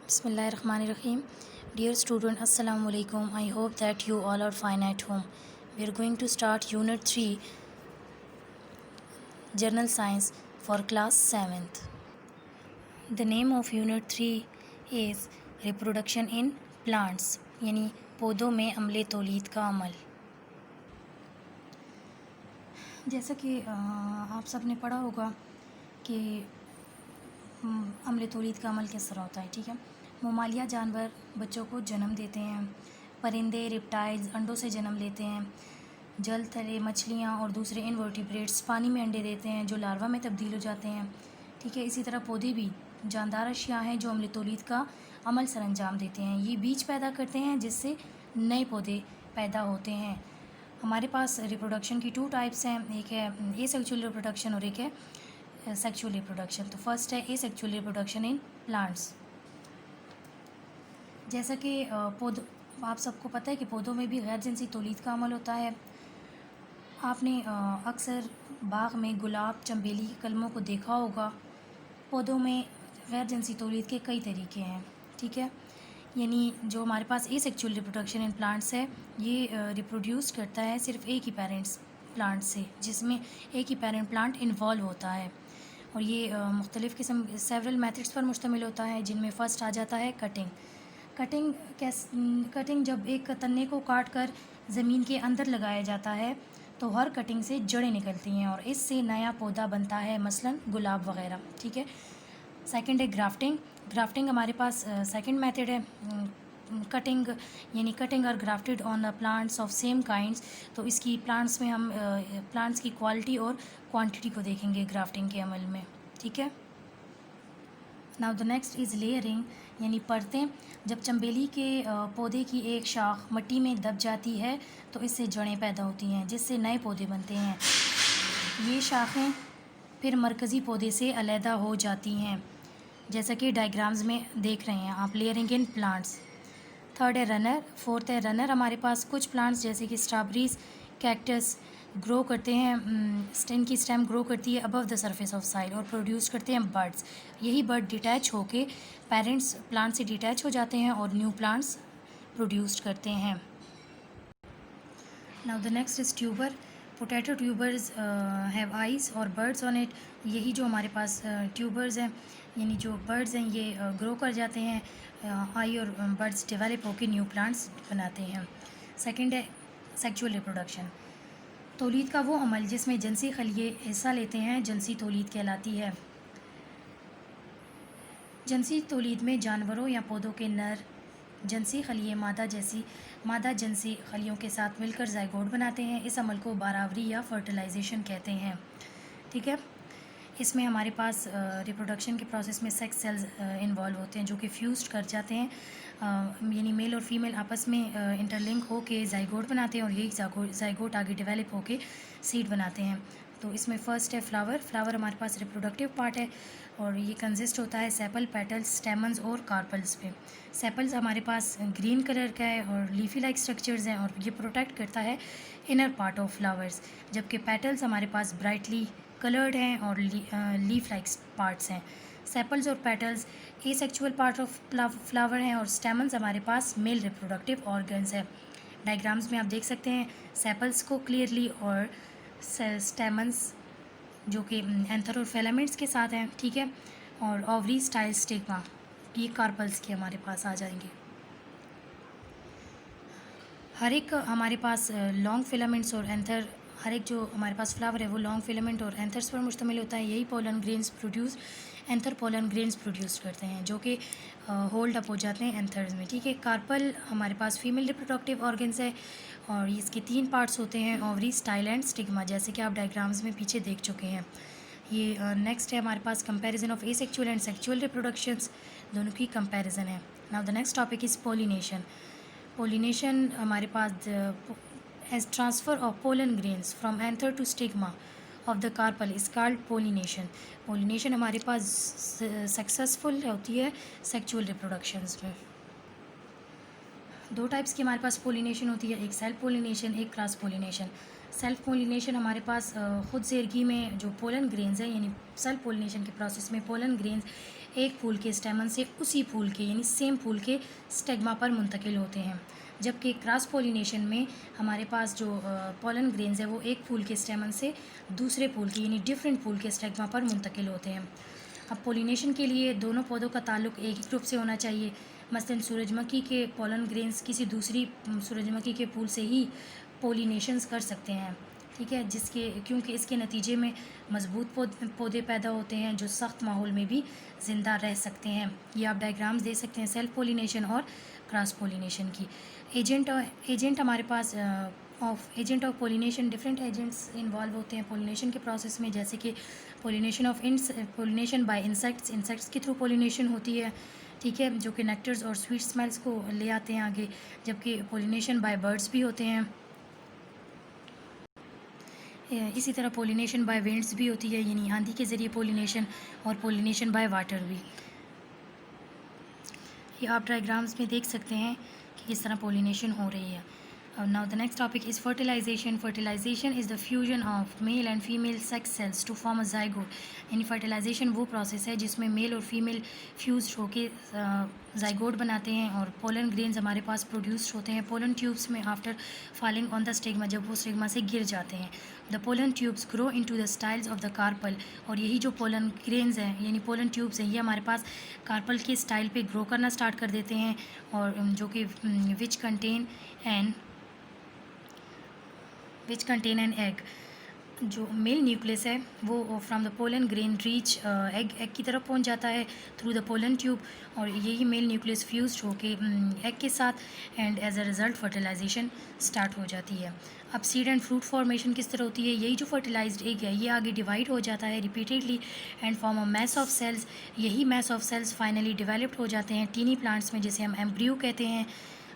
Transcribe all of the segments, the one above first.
Bismillahirrahmanirrahim. Dear student, Assalamu alaikum. I hope that you all are fine at home. We are going to start Unit 3, General Science for class 7th. The name of Unit 3 is Reproduction in Plants, यानी पौधों में अमले तौलीद का अमल। जैसा कि आप सब ने पढ़ा होगा कि अमले तौलीद का अमल किस तरह होता है, ठीक है। ममालिया जानवर बच्चों को जन्म देते हैं, परिंदे रिप्टाइल्स अंडों से जन्म लेते हैं, जल थले मछलियाँ और दूसरे इनवर्टिब्रेट्स पानी में अंडे देते हैं जो लार्वा में तब्दील हो जाते हैं, ठीक है। इसी तरह पौधे भी जानदार अशिया हैं जो अमले तौलीद का अमल सर अंजाम देते हैं। ये बीज पैदा करते हैं जिससे नए पौधे पैदा होते हैं। हमारे पास रिप्रोडक्शन की 2 टाइप्स हैं, एक है एसेक्सुअल रिप्रोडक्शन और एक है सेक्सुअल रिप्रोडक्शन। तो फर्स्ट है एसेक्सुअल रिप्रोडक्शन इन प्लांट्स। जैसा कि पौधों आप सबको पता है कि पौधों में भी गैर जिनसी तौलीद का अमल होता है। आपने अक्सर बाग में गुलाब चंबेली के कलमों को देखा होगा। पौधों में गैर जिनसी तौलीद के कई तरीके हैं, ठीक है। यानी जो हमारे पास एसेक्सुअल रिप्रोडक्शन इन प्लांट्स है, ये रिप्रोड्यूस करता है सिर्फ एक ही पेरेंट्स प्लांट से, जिसमें एक ही पेरेंट प्लांट इन्वॉल्व होता है। और ये मुख्तलिफ़ किस्म सेवरल मेथड्स पर मुश्तमिल होता है, जिनमें फ़र्स्ट आ जाता है कटिंग जब एक तन्ने को काट कर ज़मीन के अंदर लगाया जाता है तो हर कटिंग से जड़ें निकलती हैं और इससे नया पौधा बनता है, मसलन गुलाब वगैरह, ठीक है। सेकंड है ग्राफ्टिंग हमारे पास सेकंड मेथड है। कटिंग और grafted on the plants of same kinds. तो इसकी प्लांट्स में हम प्लांट्स की क्वालिटी और क्वांटिटी को देखेंगे ग्राफ्टिंग के अमल में, ठीक है। Now the next is layering, यानी परतें। जब चंबेली के पौधे की एक शाख मिट्टी में दब जाती है तो इससे जड़ें पैदा होती हैं जिससे नए पौधे बनते हैं। ये शाखें फिर मरकज़ी पौधे से अलहदा हो जाती हैं, जैसा कि डायग्राम्स में देख रहे हैं आप, लेयरिंग इन प्लांट्स। थर्ड है रनर। फोर्थ है रनर। हमारे पास कुछ प्लांट्स जैसे कि स्ट्रॉबेरीज, कैक्टस ग्रो करते हैं, इनकी स्टेम ग्रो करती है अबव द सरफेस ऑफ साइल और प्रोड्यूस करते हैं बर्ड्स। यही बर्ड डिटैच होके पेरेंट्स प्लांट से डिटैच हो जाते हैं और न्यू प्लांट्स प्रोड्यूस करते हैं। Now the next is tuber. Potato tubers have eyes और बर्ड्स ऑन इट। यही जो हमारे पास ट्यूबर्स हैं, यानी जो बर्ड्स हैं, ये ग्रो कर जाते हैं, आई और बर्ड्स डेवलप होकर न्यू प्लांट्स बनाते हैं। सेकंड है सेक्सुअल रिप्रोडक्शन। तौलीद का वो अमल जिसमें जिनसी खलिए हिस्सा लेते हैं जिनसी तौलीद कहलाती है। जिनसी तौलीद में जानवरों या पौधों के नर जिनसी खलिए मादा जिनसी खलियों के साथ मिलकर ज़ायगोट बनाते हैं। इस अमल को बारावरी या फर्टिलाइजेशन कहते हैं, ठीक है। इसमें हमारे पास रिप्रोडक्शन के प्रोसेस में सेक्स सेल्स इन्वॉल्व होते हैं जो कि फ्यूज़ कर जाते हैं, यानी मेल और फीमेल आपस में इंटरलिंक हो के ज़ायगोट बनाते हैं और यही ज़ायगोट आगे डेवलप हो के सीड बनाते हैं। तो इसमें फ़र्स्ट है फ्लावर हमारे पास रिप्रोडक्टिव पार्ट है और ये कंसिस्ट होता है सेपल, पेटल्स, स्टेमन्स और कार्पल्स पे। सेपल्स हमारे पास ग्रीन कलर का है और लीफी लाइक स्ट्रक्चर्स हैं और ये प्रोटेक्ट करता है इनर पार्ट ऑफ फ्लावर्स, जबकि पेटल्स हमारे पास ब्राइटली कलर्ड हैं और लीफ लाइक पार्ट्स हैं। सेपल्स और petals asexual part of flower हैं और स्टेमन्स हमारे पास मेल रिप्रोडक्टिव ऑर्गन्स हैं। डायग्राम्स में आप देख सकते हैं सेपल्स को क्लियरली और स्टेमन्स जो कि एंथर और फिलामेंट्स के साथ हैं, ठीक है। और ओवरी स्टाइल स्टिग्मा ये कार्पल्स के हमारे पास आ जाएंगे। हर एक हमारे पास लॉन्ग फिलामेंट्स और एंथर, हर एक जो हमारे पास फ्लावर है वो लॉन्ग फिलामेंट और एंथर्स पर मुश्तमिल होता है। यही एंथर पोलन ग्रेन्स प्रोड्यूस करते हैं जो कि होल्ड अप हो जाते हैं एंथर्स में, ठीक है। कार्पल हमारे पास फीमेल रिप्रोडक्टिव ऑर्गन्स है और इसके 3 पार्ट्स होते हैं, ओवरी, स्टाइल एंड स्टिग्मा, जैसे कि आप डायग्राम्स में पीछे देख चुके हैं। ये नेक्स्ट है हमारे पास comparison of asexual and sexual reproductions, दोनों की कंपैरिजन है। Now the next topic is pollination हमारे पास as transfer of pollen grains from anther to stigma of the carpel is called pollination हमारे पास सक्सेसफुल होती है सेक्सुअल रिप्रोडक्शंस में। 2 types की हमारे पास पोलिनेशन होती है, एक सेल्फ पोलिनेशन, एक क्रॉस पोलिनेशन। सेल्फ पोलिनेशन हमारे पास खुद ज़ेरगी में जो पोलन ग्रेन्स हैं, यानी सेल्फ पोलिनेशन के प्रोसेस में पोलन ग्रेन्स एक फूल के स्टेमन से उसी फूल के यानी सेम फूल के स्टेगमा पर मुंतकिल होते हैं। जबकि क्रॉस पोलिनेशन में हमारे पास जो पोलन ग्रेन्स है वो एक फूल के स्टेमन से दूसरे फूल के यानी डिफरेंट फूल के स्टेगमा पर मुंतकिल होते हैं। अब पोलिनेशन के लिए दोनों पौधों का ताल्लुक एक ही ग्रुप से होना चाहिए। मसलन सूरजमुखी के पोलन ग्रेन्स किसी दूसरी सूरजमुखी के फूल से ही पोलिनेशंस कर सकते हैं, ठीक है, क्योंकि इसके नतीजे में मजबूत पौधे पैदा होते हैं जो सख्त माहौल में भी ज़िंदा रह सकते हैं। ये आप डायग्राम्स दे सकते हैं सेल्फ पोलिनेशन और क्रॉस पोलिनेशन की। एजेंट हमारे पास agent of pollination, different agents involve होते हैं पोलिनेशन के प्रोसेस में, जैसे कि पोलिनेशन बाय इंसेक्ट्स के थ्रू पोलिनेशन होती है, ठीक है, जो कि नेक्टर्स और स्वीट स्मेल्स को ले आते हैं आगे। जबकि पोलिनेशन बाय बर्ड्स भी होते हैं। इसी तरह पोलिनेशन बाय विंड्स भी होती है, यानी आंधी के ज़रिए पोलिनेशन, और पोलिनेशन बाय वाटर भी। ये आप डायग्राम्स में देख सकते हैं कि किस तरह पोलिनेशन हो रही है। Now the next topic is fertilization. Fertilization is the fusion of male and female sex cells to form a zygote. यानी fertilization वो प्रोसेस है जिसमें मेल और फीमेल फ्यूज होके zygote बनाते हैं और पोलन ग्रेन्स हमारे पास प्रोड्यूस्ड होते हैं पोलन ट्यूब्स में after falling on the stigma, जब वो स्टिग्मा से गिर जाते हैं। The pollen tubes grow into the styles of the carpel, और यही जो पोलन ग्रेन्स हैं यानी पोलन ट्यूब्स हैं ये हमारे पास कार्पल के स्टाइल पे ग्रो करना स्टार्ट कर देते हैं, और जो कि विच कंटेन एन एग। जो मेल न्यूक्लियस है वो from the pollen grain reach egg की तरफ पहुंच जाता है थ्रू द पोलन ट्यूब, और यही मेल न्यूक्लियस फ्यूज होके एग के साथ, and as a result fertilization start हो जाती है। अब सीड एंड फ्रूट फॉर्मेशन किस तरह होती है, यही जो फर्टिलाइज्ड एग है ये आगे डिवाइड हो जाता है repeatedly and form a mass of cells. यही mass of cells finally developed हो जाते हैं टीनी प्लांट्स में, जिसे हम एम्ब्रियो कहते हैं।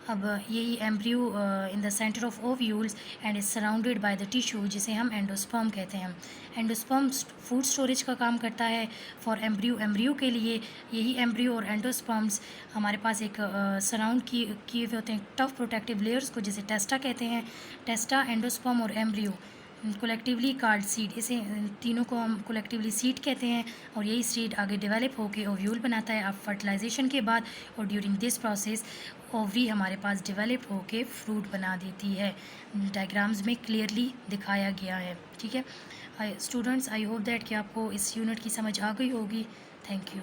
अब यही embryo in the centre of ovules and is surrounded by the tissue, जिसे हम एंडोस्पर्म कहते हैं। एंडोस्पर्म फूड स्टोरेज का काम करता है फॉर एम्ब्रियो के लिए। यही एम्ब्रियो और एंडोस्पर्म्स हमारे पास एक सराउंड किए हुए होते हैं टफ प्रोटेक्टिव लेयर्स को, जिसे टेस्टा कहते हैं। टेस्टा, एंडोस्पर्म और एम्ब्रियो कोलेक्टिवली कार्ड सीड, इसे तीनों को हम कोलेक्टिवली सीड कहते हैं, और यही सीड आगे डेवलप होकर ओव्यूल बनाता है अब फर्टिलाइजेशन के बाद, और ड्यूरिंग दिस प्रोसेस ओवरी हमारे पास डेवलप होकर फ्रूट बना देती है। डायग्राम्स में क्लियरली दिखाया गया है, ठीक है। स्टूडेंट्स, आई होप दैट कि आपको इस यूनिट की समझ आ गई होगी। Thank you.